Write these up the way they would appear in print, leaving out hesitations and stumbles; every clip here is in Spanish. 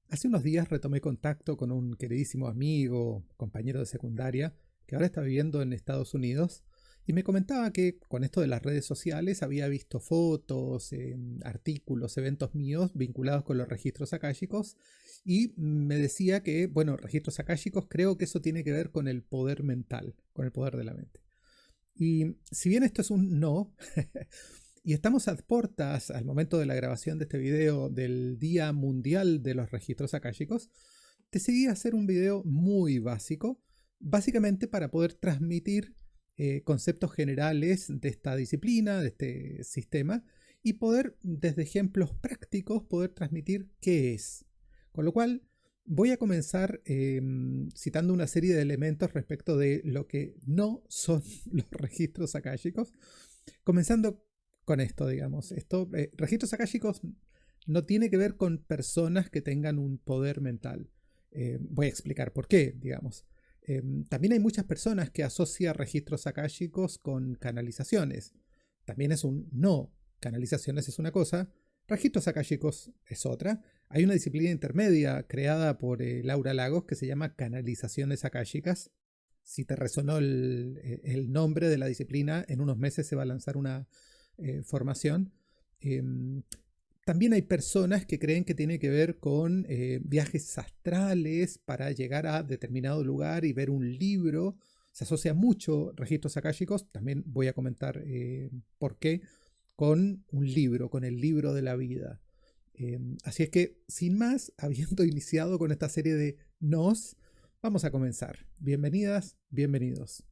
Hace unos días retomé contacto con un queridísimo amigo, compañero de secundaria, que ahora está viviendo en Estados Unidos, y me comentaba que con esto de las redes sociales había visto fotos, artículos, eventos míos vinculados con los registros akáshicos, y me decía que, bueno, registros akáshicos, creo que eso tiene que ver con el poder mental, con el poder de la mente. Y si bien esto es un no, y estamos a puertas al momento de la grabación de este video del Día Mundial de los Registros Akáshicos, decidí hacer un video muy básico, básicamente para poder transmitir conceptos generales de esta disciplina, de este sistema, y poder, desde ejemplos prácticos, poder transmitir qué es. Con lo cual, voy a comenzar citando una serie de elementos respecto de lo que no son los registros akáshicos, comenzando con esto, digamos. Registros akáshicos no tiene que ver con personas que tengan un poder mental. Voy a explicar por qué, digamos. También hay muchas personas que asocian registros akáshicos con canalizaciones. También es un no. Canalizaciones es una cosa, registros akáshicos es otra. Hay una disciplina intermedia creada por Laura Lagos que se llama canalizaciones akáshicas. Si te resonó el nombre de la disciplina, en unos meses se va a lanzar una formación. También hay personas que creen que tiene que ver con viajes astrales para llegar a determinado lugar y ver un libro. Se asocia mucho registros akáshicos, también voy a comentar por qué, con un libro, con el libro de la vida. Así es que, sin más, habiendo iniciado con esta serie de nos, vamos a comenzar. Bienvenidas, bienvenidos.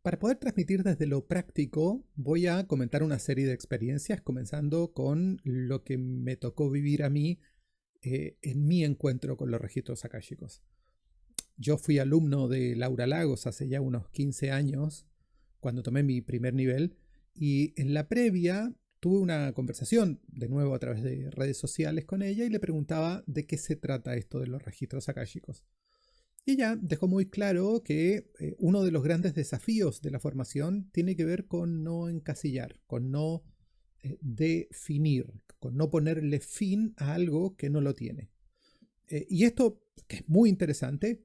Para poder transmitir desde lo práctico, voy a comentar una serie de experiencias, comenzando con lo que me tocó vivir a mí en mi encuentro con los registros akáshicos. Yo fui alumno de Laura Lagos hace ya unos 15 años, cuando tomé mi primer nivel, y en la previa tuve una conversación, de nuevo a través de redes sociales, con ella, y le preguntaba de qué se trata esto de los registros akáshicos. Y ella dejó muy claro que uno de los grandes desafíos de la formación tiene que ver con no encasillar, con no definir, con no ponerle fin a algo que no lo tiene. Y esto, que es muy interesante,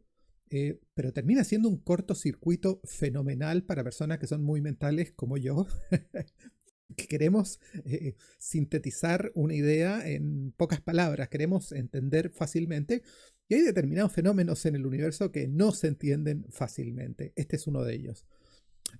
pero termina siendo un cortocircuito fenomenal para personas que son muy mentales como yo, que queremos sintetizar una idea en pocas palabras, queremos entender fácilmente, y hay determinados fenómenos en el universo que no se entienden fácilmente. Este es uno de ellos.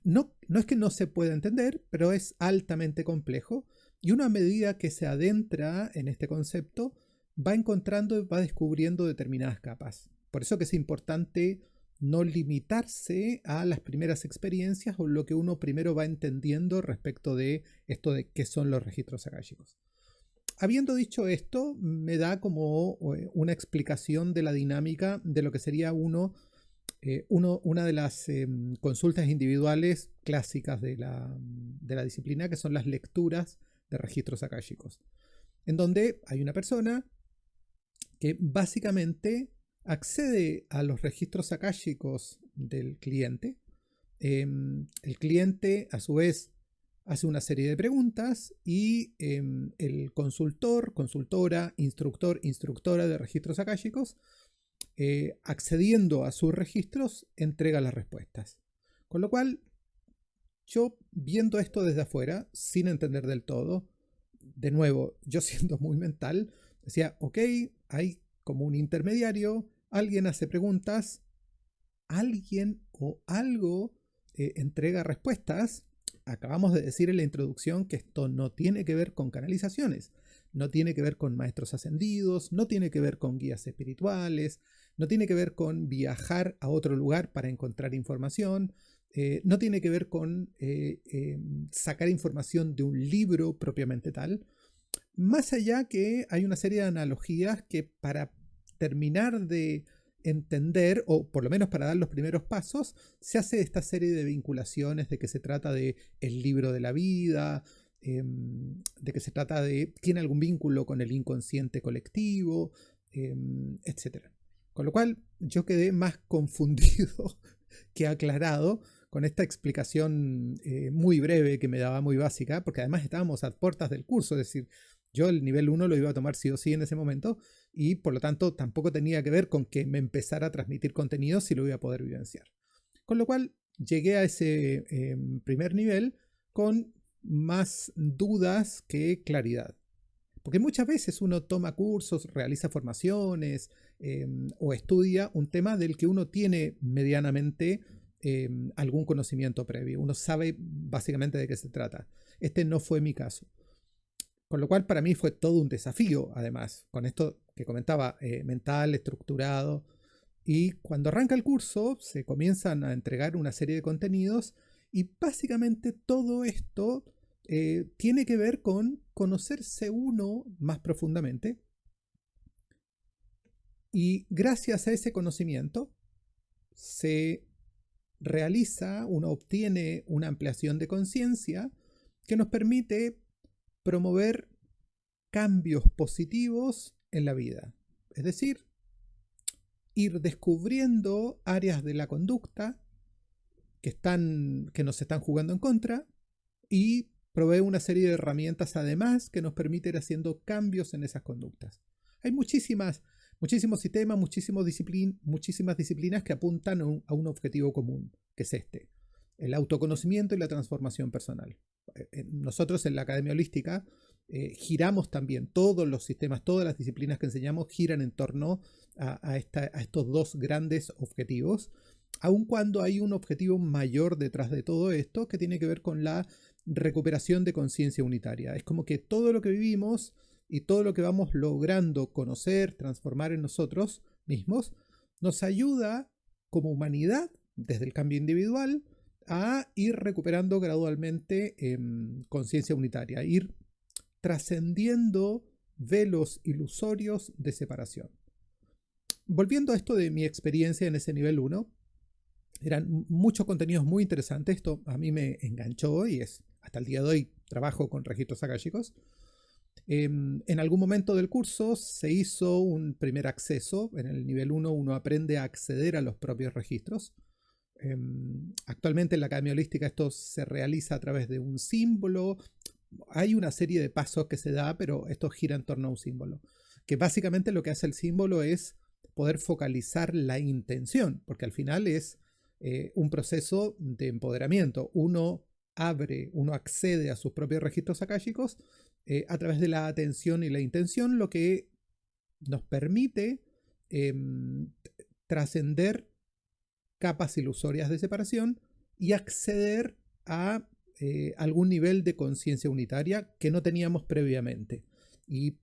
No es que no se pueda entender, pero es altamente complejo, y uno a medida que se adentra en este concepto va encontrando y va descubriendo determinadas capas. Por eso que es importante no limitarse a las primeras experiencias o lo que uno primero va entendiendo respecto de esto de qué son los registros akáshicos. Habiendo dicho esto, me da como una explicación de la dinámica de lo que sería una de las consultas individuales clásicas de la disciplina, que son las lecturas de registros akáshicos, en donde hay una persona que básicamente accede a los registros akáshicos del cliente. El cliente, a su vez, hace una serie de preguntas y el consultor, consultora, instructor, instructora de registros akáshicos, accediendo a sus registros, entrega las respuestas. Con lo cual, yo viendo esto desde afuera, sin entender del todo, de nuevo, yo siendo muy mental, decía, ok, hay como un intermediario, alguien hace preguntas, alguien o algo entrega respuestas. Acabamos de decir en la introducción que esto no tiene que ver con canalizaciones, no tiene que ver con maestros ascendidos, no tiene que ver con guías espirituales, no tiene que ver con viajar a otro lugar para encontrar información, no tiene que ver con sacar información de un libro propiamente tal. Más allá que hay una serie de analogías que para terminar de entender, o por lo menos para dar los primeros pasos, se hace esta serie de vinculaciones de que se trata de el libro de la vida, de que se trata de, tiene algún vínculo con el inconsciente colectivo, etc. Con lo cual yo quedé más confundido que aclarado con esta explicación muy breve que me daba muy básica, porque además estábamos a puertas del curso, es decir, Yo el nivel 1 lo iba a tomar sí o sí en ese momento y por lo tanto tampoco tenía que ver con que me empezara a transmitir contenido si lo iba a poder vivenciar. Con lo cual llegué a ese primer nivel con más dudas que claridad. Porque muchas veces uno toma cursos, realiza formaciones o estudia un tema del que uno tiene medianamente algún conocimiento previo. Uno sabe básicamente de qué se trata. Este no fue mi caso. Con lo cual para mí fue todo un desafío, además, con esto que comentaba, mental, estructurado. Y cuando arranca el curso se comienzan a entregar una serie de contenidos y básicamente todo esto tiene que ver con conocerse uno más profundamente y gracias a ese conocimiento se realiza, uno obtiene una ampliación de conciencia que nos permite promover cambios positivos en la vida. Es decir, ir descubriendo áreas de la conducta que nos están jugando en contra y provee una serie de herramientas además que nos permite ir haciendo cambios en esas conductas. Hay muchísimos sistemas, muchísimas disciplinas que apuntan a un objetivo común, que es este, el autoconocimiento y la transformación personal. Nosotros en la Academia Holística giramos también todos los sistemas, todas las disciplinas que enseñamos giran en torno a estos dos grandes objetivos, aun cuando hay un objetivo mayor detrás de todo esto que tiene que ver con la recuperación de conciencia unitaria. Es como que todo lo que vivimos y todo lo que vamos logrando conocer, transformar en nosotros mismos, nos ayuda como humanidad, desde el cambio individual, a ir recuperando gradualmente conciencia unitaria, ir trascendiendo velos ilusorios de separación. Volviendo a esto de mi experiencia en ese nivel 1, eran muchos contenidos muy interesantes. Esto a mí me enganchó y es hasta el día de hoy trabajo con registros akáshicos. En algún momento del curso se hizo un primer acceso. En el nivel 1 uno aprende a acceder a los propios registros. Actualmente en la Academia Holística esto se realiza a través de un símbolo. Hay una serie de pasos que se da, pero esto gira en torno a un símbolo. Que básicamente lo que hace el símbolo es poder focalizar la intención, porque al final es un proceso de empoderamiento. Uno accede a sus propios registros akáshicos a través de la atención y la intención, lo que nos permite trascender capas ilusorias de separación y acceder a algún nivel de conciencia unitaria que no teníamos previamente. Y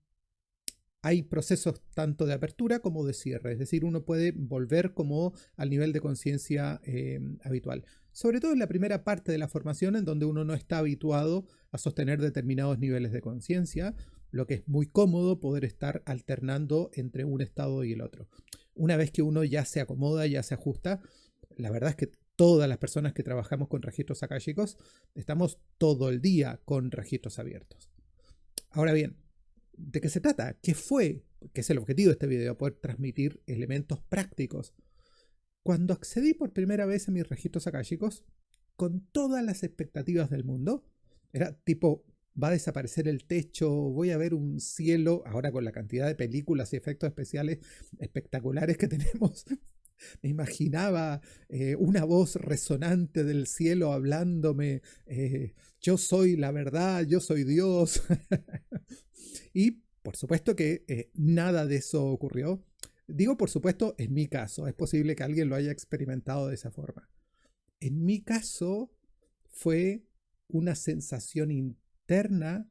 hay procesos tanto de apertura como de cierre, es decir, uno puede volver como al nivel de conciencia habitual. Sobre todo en la primera parte de la formación, en donde uno no está habituado a sostener determinados niveles de conciencia, lo que es muy cómodo poder estar alternando entre un estado y el otro. Una vez que uno ya se acomoda, ya se ajusta, la verdad es que todas las personas que trabajamos con registros akáshicos estamos todo el día con registros abiertos. Ahora bien, ¿de qué se trata? ¿Qué fue? Que es el objetivo de este video, poder transmitir elementos prácticos. Cuando accedí por primera vez a mis registros akáshicos, con todas las expectativas del mundo, era tipo, va a desaparecer el techo, voy a ver un cielo, ahora con la cantidad de películas y efectos especiales espectaculares que tenemos, me imaginaba una voz resonante del cielo hablándome, yo soy la verdad, yo soy Dios. Y por supuesto que nada de eso ocurrió. Digo por supuesto en mi caso, es posible que alguien lo haya experimentado de esa forma. En mi caso fue una sensación interna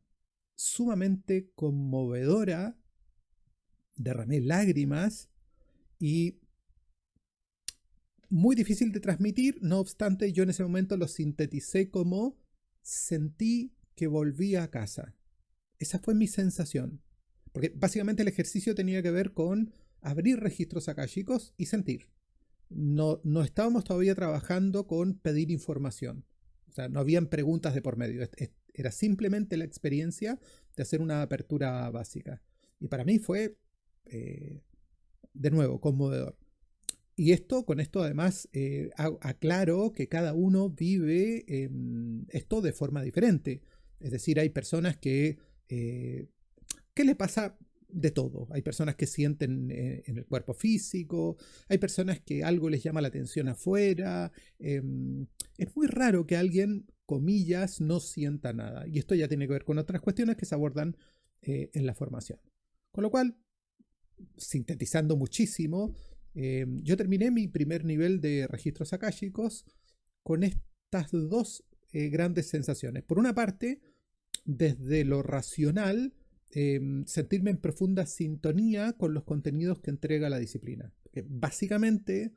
sumamente conmovedora, derramé lágrimas y muy difícil de transmitir, no obstante yo en ese momento lo sinteticé como sentí que volví a casa. Esa fue mi sensación, porque básicamente el ejercicio tenía que ver con abrir registros akáshicos y sentir. No estábamos todavía trabajando con pedir información, o sea, no habían preguntas de por medio, era simplemente la experiencia de hacer una apertura básica. Y para mí fue, de nuevo, conmovedor. Y con esto además aclaro que cada uno vive esto de forma diferente. Es decir, hay personas que ¿Qué le pasa? De todo. Hay personas que sienten en el cuerpo físico, hay personas que algo les llama la atención afuera. Es muy raro que alguien, comillas, no sienta nada. Y esto ya tiene que ver con otras cuestiones que se abordan en la formación. Con lo cual, sintetizando muchísimo, yo terminé mi primer nivel de registros akáshicos con estas dos grandes sensaciones. Por una parte, desde lo racional, sentirme en profunda sintonía con los contenidos que entrega la disciplina. Básicamente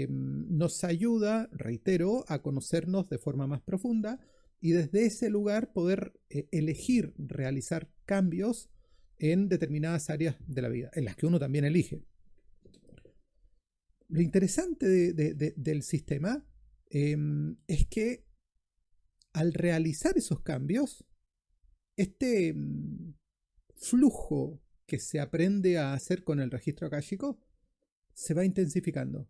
nos ayuda, reitero, a conocernos de forma más profunda y desde ese lugar poder elegir realizar cambios en determinadas áreas de la vida, en las que uno también elige. Lo interesante del sistema es que al realizar esos cambios, este flujo que se aprende a hacer con el registro akáshico se va intensificando.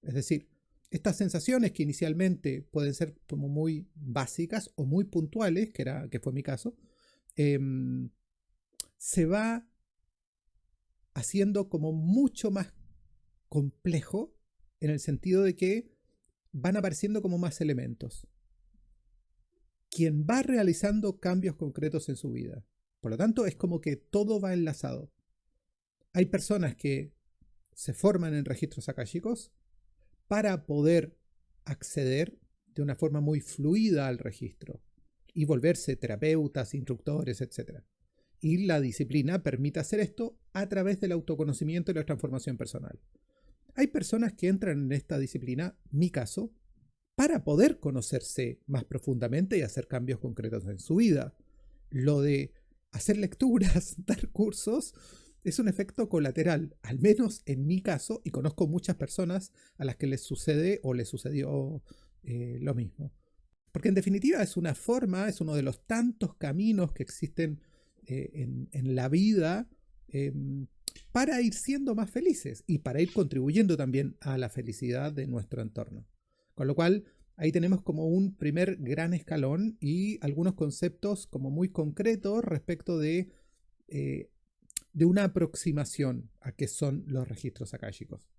Es decir, estas sensaciones que inicialmente pueden ser como muy básicas o muy puntuales, que fue mi caso, se va haciendo como mucho más complejo en el sentido de que van apareciendo como más elementos. Quien va realizando cambios concretos en su vida. Por lo tanto, es como que todo va enlazado. Hay personas que se forman en registros akáshicos para poder acceder de una forma muy fluida al registro y volverse terapeutas, instructores, etc. Y la disciplina permite hacer esto a través del autoconocimiento y la transformación personal. Hay personas que entran en esta disciplina, mi caso, para poder conocerse más profundamente y hacer cambios concretos en su vida. Lo de hacer lecturas, dar cursos, es un efecto colateral, al menos en mi caso, y conozco muchas personas a las que les sucede o les sucedió lo mismo. Porque en definitiva es una forma, es uno de los tantos caminos que existen en la vida para ir siendo más felices y para ir contribuyendo también a la felicidad de nuestro entorno. Con lo cual, ahí tenemos como un primer gran escalón y algunos conceptos como muy concretos respecto de una aproximación a qué son los registros akáshicos.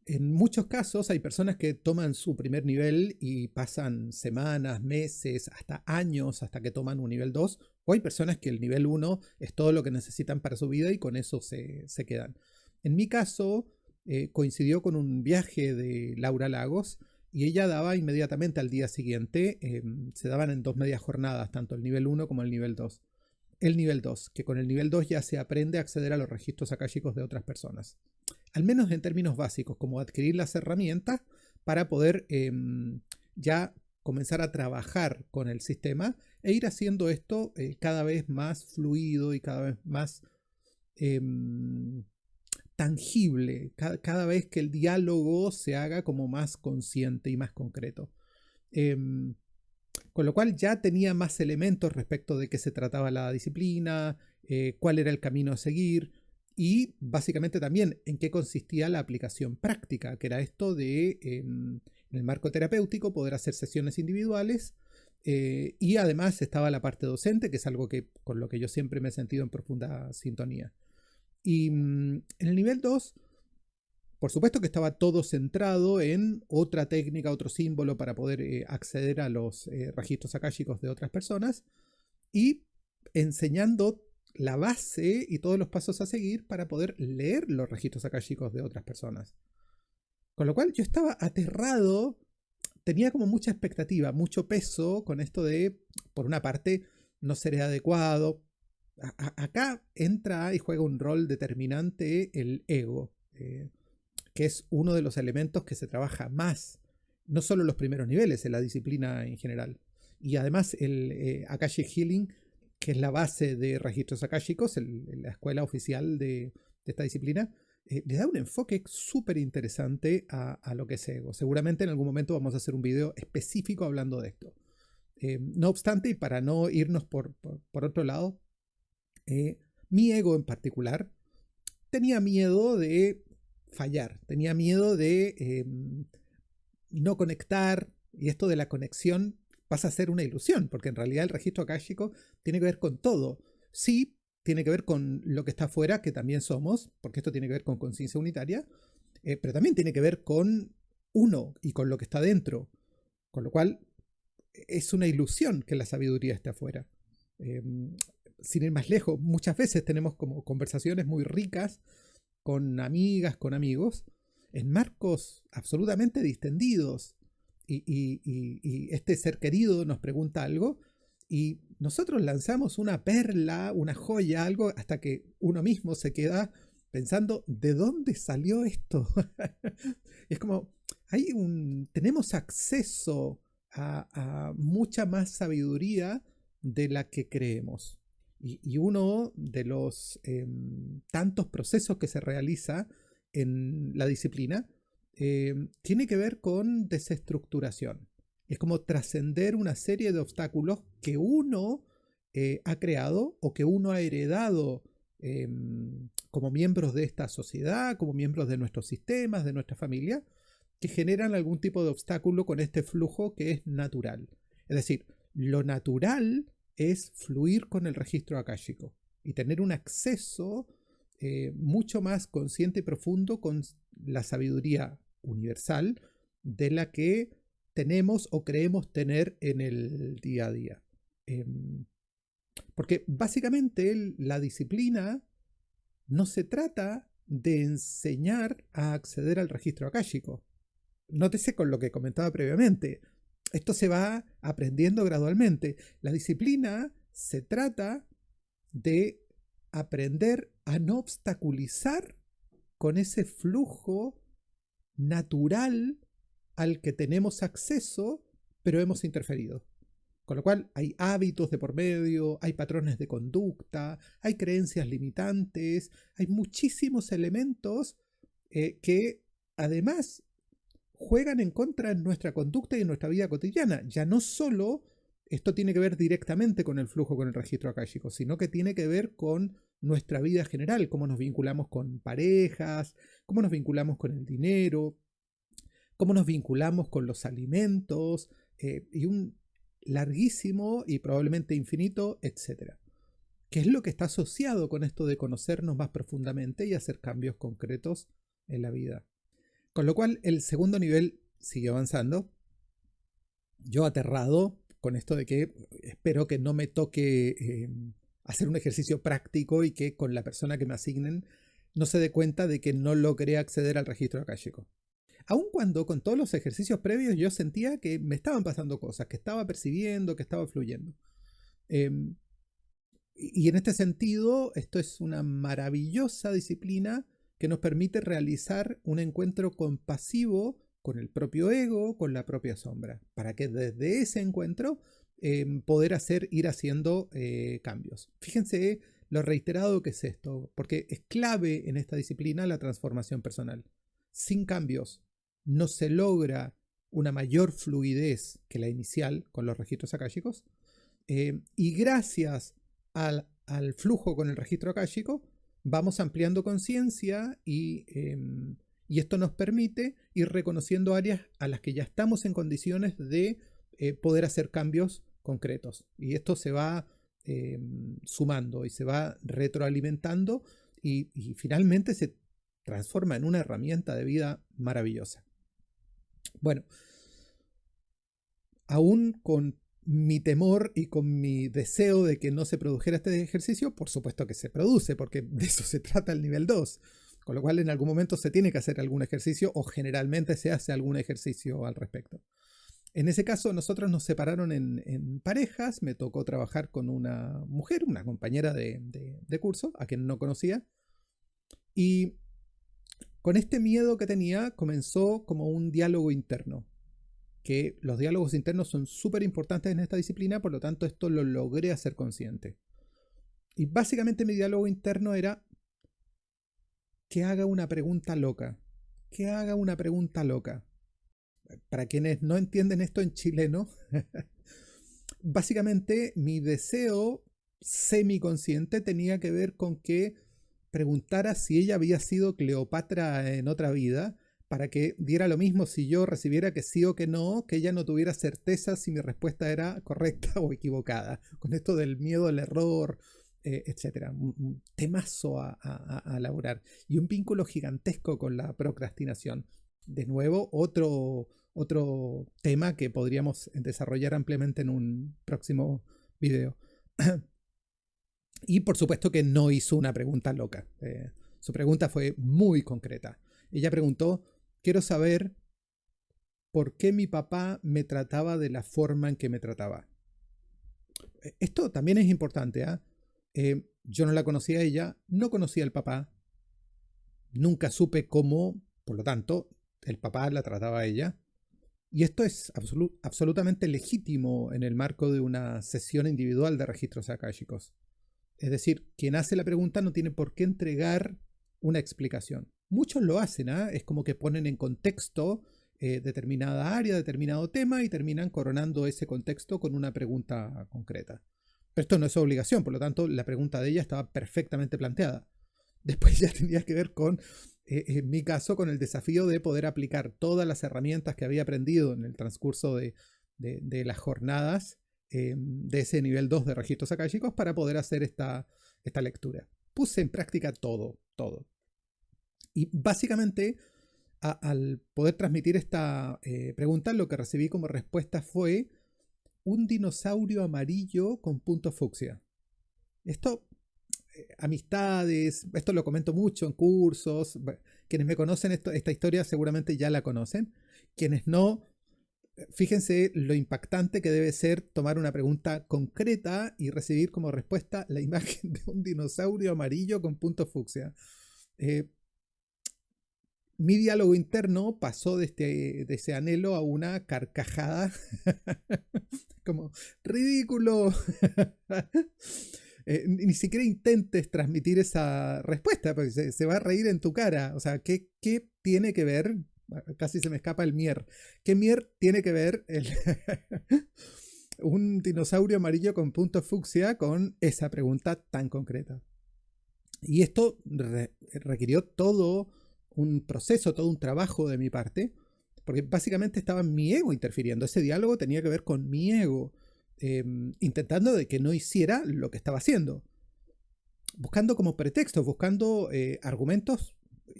En muchos casos hay personas que toman su primer nivel y pasan semanas, meses, hasta años hasta que toman un nivel 2, o hay personas que el nivel 1 es todo lo que necesitan para su vida y con eso se quedan. En mi caso, coincidió con un viaje de Laura Lagos y ella daba inmediatamente al día siguiente, se daban en 2 medias jornadas, tanto el nivel 1 como el nivel 2. El nivel 2, que con el nivel 2 ya se aprende a acceder a los registros akáshicos de otras personas. Al menos en términos básicos, como adquirir las herramientas para poder ya comenzar a trabajar con el sistema e ir haciendo esto cada vez más fluido y cada vez más tangible, cada vez que el diálogo se haga como más consciente y más concreto. Con lo cual ya tenía más elementos respecto de qué se trataba la disciplina, cuál era el camino a seguir y básicamente también en qué consistía la aplicación práctica, que era esto de, en el marco terapéutico, poder hacer sesiones individuales y además estaba la parte docente, que es algo con lo que yo siempre me he sentido en profunda sintonía. Y en el nivel 2, por supuesto que estaba todo centrado en otra técnica, otro símbolo para poder acceder a los registros akáshicos de otras personas y enseñando la base y todos los pasos a seguir para poder leer los registros akáshicos de otras personas. Con lo cual yo estaba aterrado, tenía como mucha expectativa, mucho peso con esto de, por una parte, no seré adecuado. Acá entra y juega un rol determinante el ego. Que es uno de los elementos que se trabaja más, no solo en los primeros niveles, en la disciplina en general. Y además el Akashic Healing, que es la base de registros akáshicos, la escuela oficial de esta disciplina, le da un enfoque súper interesante a lo que es ego. Seguramente en algún momento vamos a hacer un video específico hablando de esto. No obstante, y para no irnos por otro lado, mi ego en particular tenía miedo de fallar, tenía miedo de no conectar, y esto de la conexión pasa a ser una ilusión, porque en realidad el registro akáshico tiene que ver con todo. Sí, tiene que ver con lo que está afuera, que también somos, porque esto tiene que ver con conciencia unitaria, pero también tiene que ver con uno y con lo que está dentro. Con lo cual es una ilusión que la sabiduría esté afuera. Eh, Sin ir más lejos, muchas veces tenemos como conversaciones muy ricas con amigas, con amigos, en marcos absolutamente distendidos. Y este ser querido nos pregunta algo y nosotros lanzamos una perla, una joya, algo, hasta que uno mismo se queda pensando, ¿de dónde salió esto? Es como, tenemos acceso a mucha más sabiduría de la que creemos. Y uno de los tantos procesos que se realiza en la disciplina tiene que ver con desestructuración. Es como trascender una serie de obstáculos que uno ha creado o que uno ha heredado como miembros de esta sociedad, como miembros de nuestros sistemas, de nuestra familia, que generan algún tipo de obstáculo con este flujo que es natural. Es decir, lo natural es fluir con el registro akáshico y tener un acceso mucho más consciente y profundo con la sabiduría universal de la que tenemos o creemos tener en el día a día. Porque básicamente la disciplina no se trata de enseñar a acceder al registro akáshico. Nótese con lo que comentaba previamente. Esto se va aprendiendo gradualmente. La disciplina se trata de aprender a no obstaculizar con ese flujo natural al que tenemos acceso, pero hemos interferido. Con lo cual hay hábitos de por medio, hay patrones de conducta, hay creencias limitantes, hay muchísimos elementos que además juegan en contra de nuestra conducta y en nuestra vida cotidiana. Ya no solo esto tiene que ver directamente con el flujo, con el registro akáshico, sino que tiene que ver con nuestra vida general, cómo nos vinculamos con parejas, cómo nos vinculamos con el dinero, cómo nos vinculamos con los alimentos, y un larguísimo y probablemente infinito, etcétera. ¿Qué es lo que está asociado con esto de conocernos más profundamente y hacer cambios concretos en la vida? Con lo cual el segundo nivel sigue avanzando. Yo aterrado con esto de que espero que no me toque hacer un ejercicio práctico y que con la persona que me asignen no se dé cuenta de que no logré acceder al registro akáshico. Aun cuando con todos los ejercicios previos yo sentía que me estaban pasando cosas, que estaba percibiendo, que estaba fluyendo. Y en este sentido, esto es una maravillosa disciplina que nos permite realizar un encuentro compasivo con el propio ego, con la propia sombra, para que desde ese encuentro poder ir haciendo cambios. Fíjense lo reiterado que es esto, porque es clave en esta disciplina la transformación personal. Sin cambios no se logra una mayor fluidez que la inicial con los registros akáshicos, y gracias al flujo con el registro akáshico vamos ampliando conciencia y esto nos permite ir reconociendo áreas a las que ya estamos en condiciones de poder hacer cambios concretos. Y esto se va sumando y se va retroalimentando y finalmente se transforma en una herramienta de vida maravillosa. Bueno, aún con mi temor y con mi deseo de que no se produjera este ejercicio, por supuesto que se produce, porque de eso se trata el nivel 2. Con lo cual en algún momento se tiene que hacer algún ejercicio o generalmente se hace algún ejercicio al respecto. En ese caso nosotros nos separaron en parejas, me tocó trabajar con una mujer, una compañera de curso, a quien no conocía, y con este miedo que tenía comenzó como un diálogo interno, que los diálogos internos son súper importantes en esta disciplina, por lo tanto esto lo logré hacer consciente. Y básicamente mi diálogo interno era que haga una pregunta loca, que haga una pregunta loca. Para quienes no entienden esto en chileno, básicamente mi deseo semiconsciente tenía que ver con que preguntara si ella había sido Cleopatra en otra vida, para que diera lo mismo si yo recibiera que sí o que no, que ella no tuviera certeza si mi respuesta era correcta o equivocada. Con esto del miedo al error, etcétera. Un temazo a elaborar. Y un vínculo gigantesco con la procrastinación. De nuevo, otro tema que podríamos desarrollar ampliamente en un próximo video. Y por supuesto que no hizo una pregunta loca. Su pregunta fue muy concreta. Ella preguntó, quiero saber por qué mi papá me trataba de la forma en que me trataba. Esto también es importante. Yo no la conocía a ella, no conocía al papá, nunca supe cómo, por lo tanto, el papá la trataba a ella. Y esto es absolutamente legítimo en el marco de una sesión individual de registros akáshicos. Es decir, quien hace la pregunta no tiene por qué entregar una explicación. Muchos lo hacen, es como que ponen en contexto determinada área, determinado tema y terminan coronando ese contexto con una pregunta concreta. Pero esto no es obligación, por lo tanto la pregunta de ella estaba perfectamente planteada. Después ya tenía que ver con, en mi caso, con el desafío de poder aplicar todas las herramientas que había aprendido en el transcurso de las jornadas de ese nivel 2 de registros akáshicos para poder hacer esta lectura. Puse en práctica todo. Y básicamente, al poder transmitir esta pregunta, lo que recibí como respuesta fue un dinosaurio amarillo con punto fucsia. Esto, amistades, esto lo comento mucho en cursos. Quienes me conocen esta historia seguramente ya la conocen. Quienes no, fíjense lo impactante que debe ser tomar una pregunta concreta y recibir como respuesta la imagen de un dinosaurio amarillo con punto fucsia. Mi diálogo interno pasó de ese anhelo a una carcajada. Como, ridículo. Ni siquiera intentes transmitir esa respuesta, porque se va a reír en tu cara. O sea, ¿qué tiene que ver? Casi se me escapa el mier. ¿Qué mier tiene que ver un dinosaurio amarillo con punto fucsia con esa pregunta tan concreta? Y esto requirió todo un proceso, todo un trabajo de mi parte, porque básicamente estaba mi ego interfiriendo. Ese diálogo tenía que ver con mi ego, intentando de que no hiciera lo que estaba haciendo, buscando como pretextos, buscando argumentos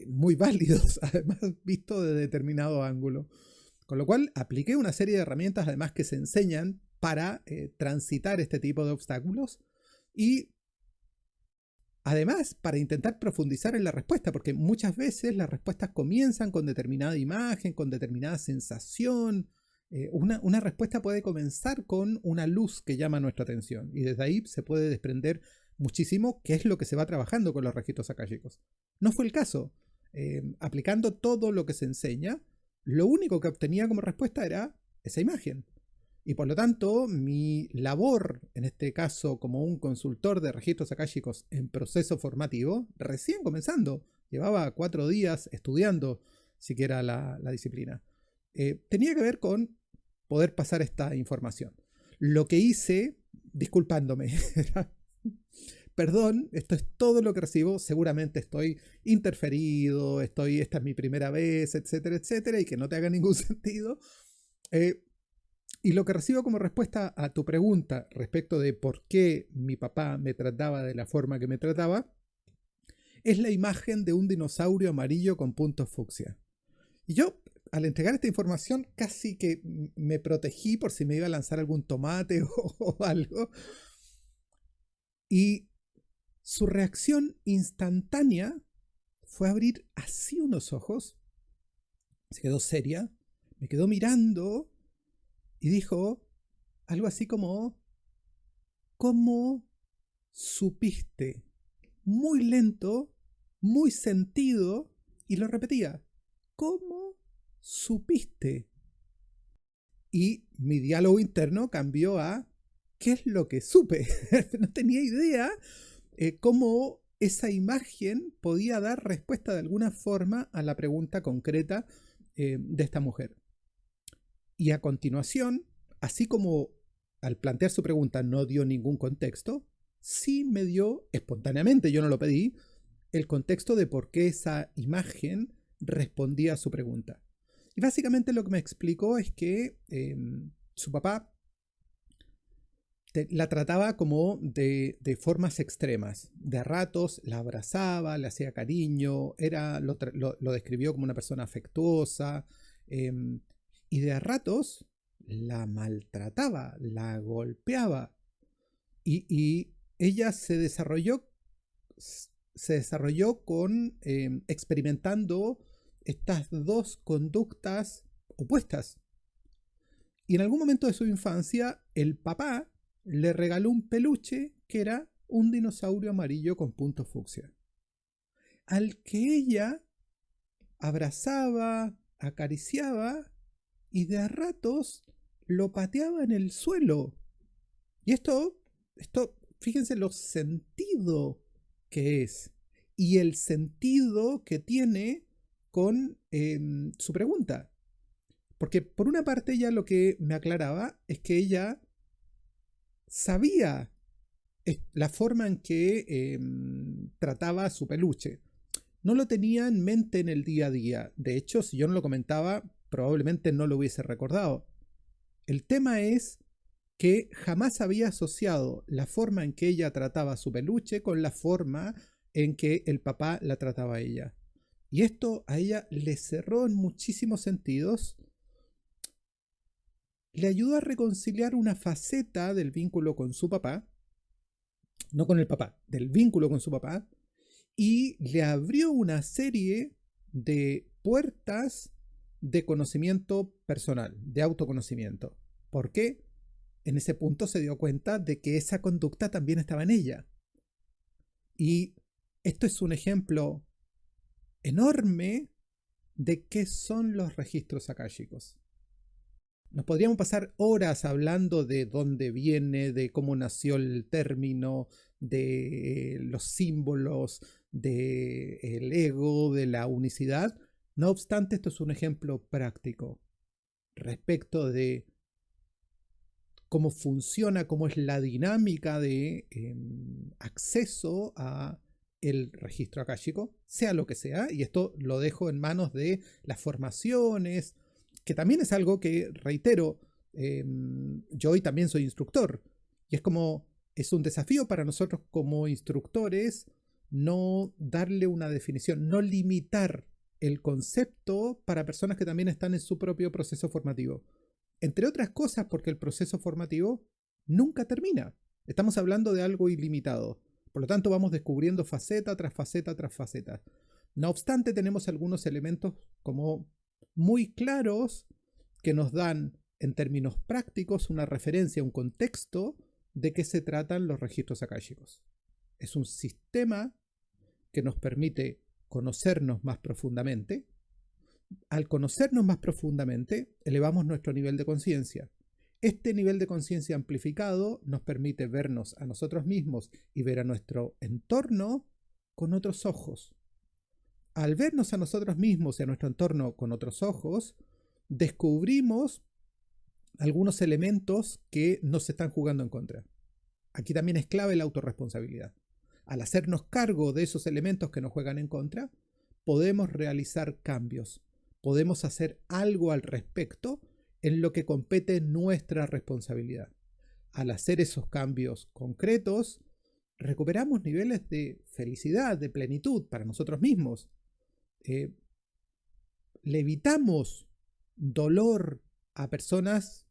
muy válidos, además visto de determinado ángulo. Con lo cual apliqué una serie de herramientas además que se enseñan para transitar este tipo de obstáculos y además, para intentar profundizar en la respuesta, porque muchas veces las respuestas comienzan con determinada imagen, con determinada sensación. Una respuesta puede comenzar con una luz que llama nuestra atención y desde ahí se puede desprender muchísimo qué es lo que se va trabajando con los registros akáshicos. No fue el caso. Aplicando todo lo que se enseña, lo único que obtenía como respuesta era esa imagen. Y por lo tanto, mi labor, en este caso como un consultor de registros akáshicos en proceso formativo, recién comenzando, llevaba 4 días estudiando siquiera la disciplina, tenía que ver con poder pasar esta información. Lo que hice, disculpándome, perdón, esto es todo lo que recibo, seguramente estoy interferido, esta es mi primera vez, etcétera, etcétera, y que no te haga ningún sentido. Y lo que recibo como respuesta a tu pregunta respecto de por qué mi papá me trataba de la forma que me trataba, es la imagen de un dinosaurio amarillo con puntos fucsia. Y yo, al entregar esta información, casi que me protegí por si me iba a lanzar algún tomate o algo. Y su reacción instantánea fue abrir así unos ojos, se quedó seria, me quedó mirando y dijo algo así como, ¿cómo supiste? Muy lento, muy sentido, y lo repetía, ¿cómo supiste? Y mi diálogo interno cambió a, ¿qué es lo que supe? No tenía idea cómo esa imagen podía dar respuesta de alguna forma a la pregunta concreta de esta mujer. Y a continuación, así como al plantear su pregunta no dio ningún contexto, sí me dio espontáneamente, yo no lo pedí, el contexto de por qué esa imagen respondía a su pregunta. Y básicamente lo que me explicó es que su papá la trataba como de formas extremas. De a ratos la abrazaba, le hacía cariño, lo describió como una persona afectuosa, em, y de a ratos la maltrataba, la golpeaba. Y ella se desarrolló con experimentando estas dos conductas opuestas. Y en algún momento de su infancia, el papá le regaló un peluche que era un dinosaurio amarillo con puntos fucsia, al que ella abrazaba, acariciaba y de a ratos lo pateaba en el suelo. Y fíjense lo sentido que es y el sentido que tiene con su pregunta. Porque por una parte ella lo que me aclaraba es que ella sabía la forma en que trataba a su peluche. No lo tenía en mente en el día a día. De hecho, si yo no lo comentaba, probablemente no lo hubiese recordado. El tema es que jamás había asociado la forma en que ella trataba a su peluche con la forma en que el papá la trataba a ella. Y esto a ella le cerró en muchísimos sentidos. Le ayudó a reconciliar una faceta del vínculo con su papá, no con el papá, del vínculo con su papá, y le abrió una serie de puertas de conocimiento personal, de autoconocimiento. ¿Por qué? En ese punto se dio cuenta de que esa conducta también estaba en ella. Y esto es un ejemplo enorme de qué son los registros akáshicos. Nos podríamos pasar horas hablando de dónde viene, de cómo nació el término, de los símbolos, del ego, de la unicidad. No obstante, esto es un ejemplo práctico respecto de cómo funciona, cómo es la dinámica de acceso a el registro akáshico, sea lo que sea, y esto lo dejo en manos de las formaciones, que también es algo que, reitero, yo hoy también soy instructor, y es un desafío para nosotros como instructores no darle una definición, no limitar el concepto para personas que también están en su propio proceso formativo. Entre otras cosas porque el proceso formativo nunca termina. Estamos hablando de algo ilimitado. Por lo tanto, vamos descubriendo faceta tras faceta tras faceta. No obstante, tenemos algunos elementos como muy claros que nos dan, en términos prácticos, una referencia, un contexto de qué se tratan los registros akáshicos. Es un sistema que nos permite conocernos más profundamente. Al conocernos más profundamente, elevamos nuestro nivel de conciencia. Este nivel de conciencia amplificado nos permite vernos a nosotros mismos y ver a nuestro entorno con otros ojos. Al vernos a nosotros mismos y a nuestro entorno con otros ojos, descubrimos algunos elementos que nos están jugando en contra. Aquí también es clave la autorresponsabilidad. Al hacernos cargo de esos elementos que nos juegan en contra, podemos realizar cambios. Podemos hacer algo al respecto en lo que compete nuestra responsabilidad. Al hacer esos cambios concretos, recuperamos niveles de felicidad, de plenitud para nosotros mismos. Le evitamos dolor a personas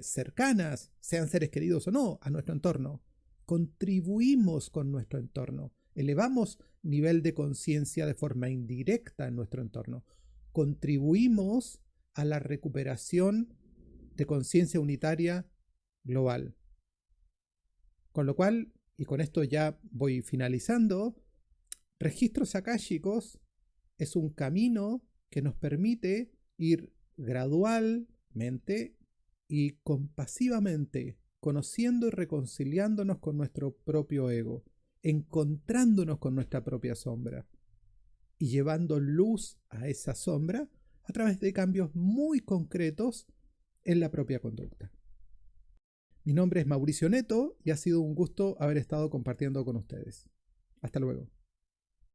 cercanas, sean seres queridos o no, a nuestro entorno. Contribuimos con nuestro entorno. Elevamos nivel de conciencia de forma indirecta en nuestro entorno. Contribuimos a la recuperación de conciencia unitaria global. Con lo cual, y con esto ya voy finalizando, registros akáshicos es un camino que nos permite ir gradualmente y compasivamente conociendo y reconciliándonos con nuestro propio ego, encontrándonos con nuestra propia sombra y llevando luz a esa sombra a través de cambios muy concretos en la propia conducta. Mi nombre es Mauricio Neto y ha sido un gusto haber estado compartiendo con ustedes. Hasta luego.